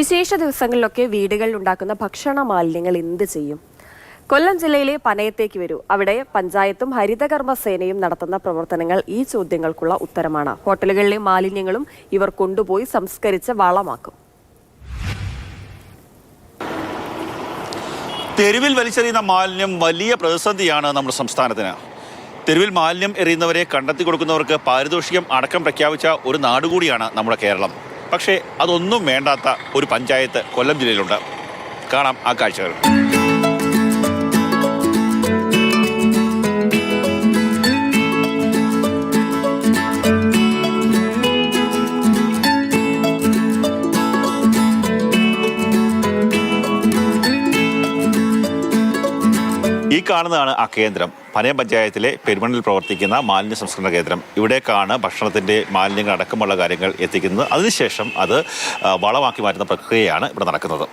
വിശേഷ ദിവസങ്ങളിലൊക്കെ വീടുകളിൽ ഉണ്ടാക്കുന്ന ഭക്ഷണ മാലിന്യങ്ങൾ എന്ത് ചെയ്യും? കൊല്ലം ജില്ലയിലെ പനയത്തേക്ക് വരൂ. അവിടെ പഞ്ചായത്തും ഹരിതകർമ്മ സേനയും നടത്തുന്ന പ്രവർത്തനങ്ങൾ ഈ ചോദ്യങ്ങൾക്കുള്ള ഉത്തരമാണ്. ഹോട്ടലുകളിലെ മാലിന്യങ്ങളും ഇവർ കൊണ്ടുപോയി സംസ്കരിച്ച് വളമാക്കും. തെരുവിൽ വലിച്ചെറിയുന്ന മാലിന്യം വലിയ പ്രതിസന്ധിയാണ് നമ്മുടെ സംസ്ഥാനത്തിന്. തെരുവിൽ മാലിന്യം എറിയുന്നവരെ കണ്ടെത്തി കൊടുക്കുന്നവർക്ക് പാരിതോഷികം അടക്കം പ്രഖ്യാപിച്ച ഒരു നാടുകൂടിയാണ് നമ്മുടെ കേരളം. പക്ഷേ അതൊന്നും വേണ്ടാത്ത ഒരു പഞ്ചായത്ത് കൊല്ലം ജില്ലയിലുണ്ട്. കാണാം ആ കാഴ്ചകൾ. ഈ കാണുന്നതാണ് ആ കേന്ദ്രം. പനയം പഞ്ചായത്തിലെ പെരുമണ്ണിൽ പ്രവർത്തിക്കുന്ന മാലിന്യ സംസ്കരണ കേന്ദ്രം. ഇവിടേക്കാണ് ഭക്ഷണത്തിൻ്റെ മാലിന്യങ്ങൾ അടക്കമുള്ള കാര്യങ്ങൾ എത്തിക്കുന്നത്. അതിനുശേഷം അത് വളമാക്കി മാറ്റുന്ന പ്രക്രിയയാണ് ഇവിടെ നടക്കുന്നത്.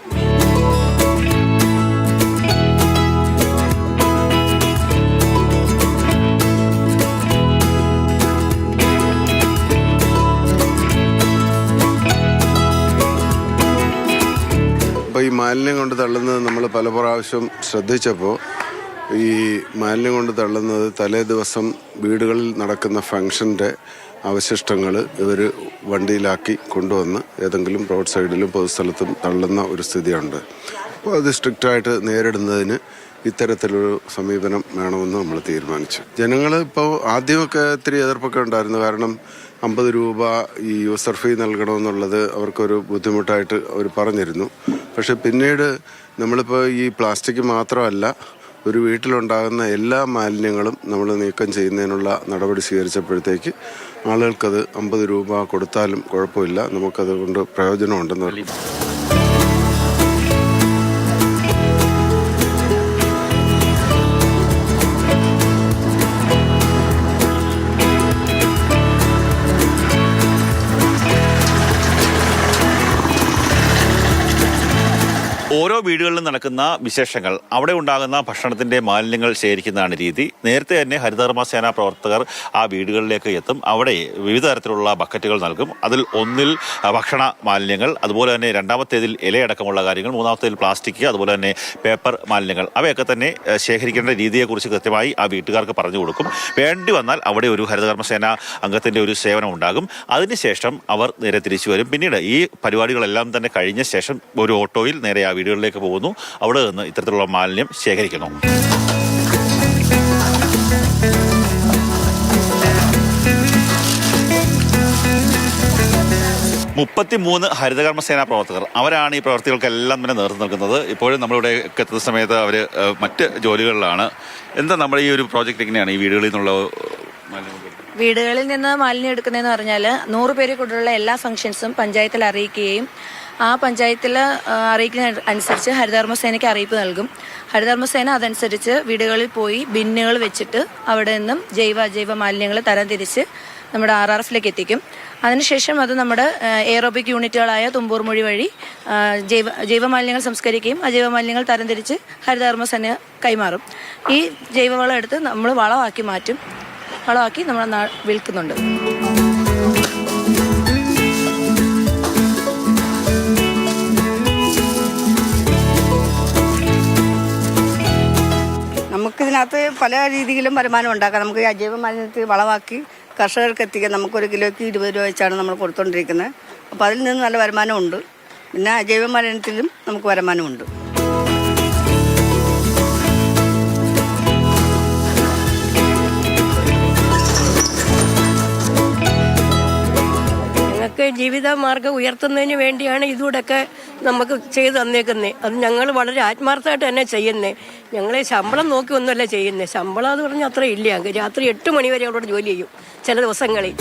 അപ്പോൾ ഈ മാലിന്യം കൊണ്ട് തള്ളുന്നത് നമ്മൾ പല പ്രാവശ്യം ശ്രദ്ധിച്ചപ്പോൾ ഈ മാലിന്യം കൊണ്ട് തള്ളുന്നത് തലേ ദിവസം വീടുകളിൽ നടക്കുന്ന ഫംഗ്ഷൻ്റെ അവശിഷ്ടങ്ങൾ ഇവർ വണ്ടിയിലാക്കി കൊണ്ടുവന്ന് ഏതെങ്കിലും റോഡ് സൈഡിലും പൊതുസ്ഥലത്തും തള്ളുന്ന ഒരു സ്ഥിതിയുണ്ട്. അപ്പോൾ അത് സ്ട്രിക്റ്റായിട്ട് നേരിടുന്നതിന് ഇത്തരത്തിലൊരു സമീപനം വേണമെന്ന് നമ്മൾ തീരുമാനിച്ചു. ജനങ്ങൾ ഇപ്പോൾ ആദ്യമൊക്കെ ഇത്തിരി എതിർപ്പൊക്കെ ഉണ്ടായിരുന്നു. കാരണം 50 രൂപ ഈ യൂസർ ഫീ നൽകണമെന്നുള്ളത് അവർക്കൊരു ബുദ്ധിമുട്ടായിട്ട് അവർ പറഞ്ഞിരുന്നു. പക്ഷെ പിന്നീട് നമ്മളിപ്പോൾ ഈ പ്ലാസ്റ്റിക് മാത്രമല്ല, ഒരു വീട്ടിലുണ്ടാകുന്ന എല്ലാ മാലിന്യങ്ങളും നമ്മൾ നീക്കം ചെയ്യുന്നതിനുള്ള നടപടി സ്വീകരിച്ചപ്പോഴത്തേക്ക് ആളുകൾക്കത് 50 രൂപ കൊടുത്താലും കുഴപ്പമില്ല, നമുക്കത് കൊണ്ട് പ്രയോജനമുണ്ടെന്ന് പറഞ്ഞു. ഓരോ വീടുകളിലും നടക്കുന്ന വിശേഷങ്ങൾ, അവിടെ ഉണ്ടാകുന്ന ഭക്ഷണത്തിൻ്റെ മാലിന്യങ്ങൾ ശേഖരിക്കുന്നതാണ് രീതി. നേരത്തെ തന്നെ ഹരിതകർമ്മ സേനാ പ്രവർത്തകർ ആ വീടുകളിലേക്ക് എത്തും. അവിടെ വിവിധ തരത്തിലുള്ള ബക്കറ്റുകൾ നൽകും. അതിൽ ഒന്നിൽ ഭക്ഷണ മാലിന്യങ്ങൾ, അതുപോലെ തന്നെ രണ്ടാമത്തേതിൽ ഇലയടക്കമുള്ള കാര്യങ്ങൾ, മൂന്നാമത്തേതിൽ പ്ലാസ്റ്റിക്, അതുപോലെ തന്നെ പേപ്പർ മാലിന്യങ്ങൾ, അവയൊക്കെ തന്നെ ശേഖരിക്കേണ്ട രീതിയെക്കുറിച്ച് കൃത്യമായി ആ വീട്ടുകാർക്ക് പറഞ്ഞു കൊടുക്കും. വേണ്ടി വന്നാൽ അവിടെ ഒരു ഹരിതകർമ്മ സേനാ അംഗത്തിൻ്റെ ഒരു സേവനം ഉണ്ടാകും. അതിനുശേഷം അവർ നേരെ തിരിച്ചു വരും. പിന്നീട് ഈ പരിപാടികളെല്ലാം തന്നെ കഴിഞ്ഞ ശേഷം ഒരു ഓട്ടോയിൽ നേരെ ആ വീടുകളിലേക്ക് പോകുന്നു. അവിടെ നിന്ന് ഇത്തരത്തിലുള്ള മാലിന്യം ശേഖരിക്കുന്നു. 33 ഹരിതകർമ്മ സേനാ പ്രവർത്തകർ, അവരാണ് ഈ പ്രവർത്തികൾക്കെല്ലാം തന്നെ നേതൃത്വം നൽകുന്നത്. ഇപ്പോഴും നമ്മളിവിടെ എത്തുന്ന സമയത്ത് അവർ മറ്റ് ജോലികളിലാണ്. എന്താ നമ്മുടെ ഈ ഒരു പ്രോജക്റ്റ് എങ്ങനെയാണ് ഈ വീടുകളിൽ നിന്നുള്ള വീടുകളിൽ നിന്ന് മാലിന്യം എടുക്കുന്നതെന്ന് പറഞ്ഞാൽ 100 പേരെ കൊണ്ടുള്ള എല്ലാ ഫംഗ്ഷൻസും പഞ്ചായത്തിൽ അറിയിക്കുകയും ആ പഞ്ചായത്തിൽ അറിയിക്കുന്ന അനുസരിച്ച് ഹരിതകർമ്മസേനയ്ക്ക് അറിയിപ്പ് നൽകും. ഹരിതകർമ്മസേന അതനുസരിച്ച് വീടുകളിൽ പോയി ബിന്നുകൾ വെച്ചിട്ട് അവിടെ നിന്നും ജൈവ മാലിന്യങ്ങൾ തരംതിരിച്ച് നമ്മുടെ RRFലേക്ക് എത്തിക്കും. അതിനുശേഷം അത് നമ്മുടെ എയറോബിക് യൂണിറ്റുകളായ തുമ്പൂർ മൊഴി വഴി ജൈവ മാലിന്യങ്ങൾ സംസ്കരിക്കുകയും ആ ജൈവ മാലിന്യങ്ങൾ തരംതിരിച്ച് ഹരിതകർമ്മസേന കൈമാറും. ഈ ജൈവവളം എടുത്ത് നമ്മൾ വളമാക്കി മാറ്റും. വളമാക്കി നമ്മൾ വിൽക്കുന്നുണ്ട്. നമുക്കിതിനകത്ത് പല രീതിയിലും വരുമാനം ഉണ്ടാക്കാം. നമുക്ക് അജൈവ മാലിന്യത്തിൽ വളമാക്കി കർഷകർക്ക് എത്തിക്കാൻ നമുക്കൊരു കിലോയ്ക്ക് 20 രൂപ വെച്ചാണ് നമ്മൾ കൊടുത്തുകൊണ്ടിരിക്കുന്നത്. അപ്പോൾ അതിൽ നിന്ന് നല്ല വരുമാനമുണ്ട്. പിന്നെ അജൈവ മാലിന്യത്തിലും നമുക്ക് വരുമാനമുണ്ട്. ജീവിതമാർഗ്ഗം ഉയർത്തുന്നതിന് വേണ്ടിയാണ് ഇതുകൂടെയൊക്കെ നമുക്ക് ചെയ്തു തന്നേക്കുന്നത്. അത് ഞങ്ങൾ വളരെ ആത്മാർത്ഥമായിട്ട് തന്നെ ചെയ്യുന്നത്. ഞങ്ങളെ ശമ്പളം നോക്കി ഒന്നുമല്ല ചെയ്യുന്നത്. ശമ്പളം എന്ന് പറഞ്ഞാൽ അത്ര ഇല്ല. രാത്രി 8 മണി വരെ അവിടെ ജോലി ചെയ്യും ചില ദിവസങ്ങളിൽ.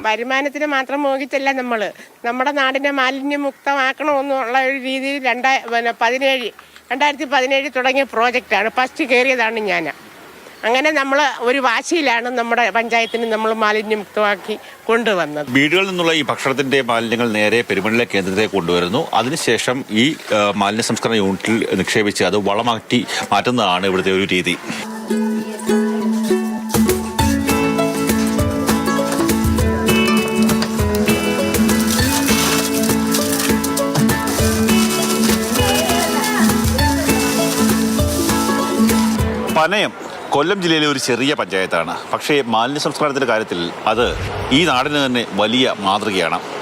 വരുമാനത്തിന് മാത്രം മോഹിച്ചല്ല നമ്മുടെ നാടിനെ മാലിന്യമുക്തമാക്കണമെന്നുള്ള ഒരു രീതിയിൽ 2017 തുടങ്ങിയ പ്രോജക്റ്റാണ്. ഫസ്റ്റ് കയറിയതാണ് ഞാൻ. അങ്ങനെ നമ്മൾ ഒരു വാശിയിലാണ് നമ്മുടെ പഞ്ചായത്തിന് നമ്മൾ മാലിന്യമുക്തമാക്കി കൊണ്ടുവന്നത്. വീടുകളിൽ നിന്നുള്ള ഈ ഭക്ഷണത്തിന്റെ മാലിന്യങ്ങൾ നേരെ പെരുമണ്ണിലെ കേന്ദ്രത്തിലേക്ക് കൊണ്ടുവരുന്നു. അതിനുശേഷം ഈ മാലിന്യ സംസ്കരണ യൂണിറ്റിൽ നിക്ഷേപിച്ച് അത് വളമാറ്റി മാറ്റുന്നതാണ് ഇവിടുത്തെ ഒരു രീതി. പനയം കൊല്ലം ജില്ലയിലെ ഒരു ചെറിയ പഞ്ചായത്താണ്. പക്ഷേ മാലിന്യ സംസ്കരണത്തിൻ്റെ കാര്യത്തിൽ അത് ഈ നാടിന് തന്നെ വലിയ മാതൃകയാണ്.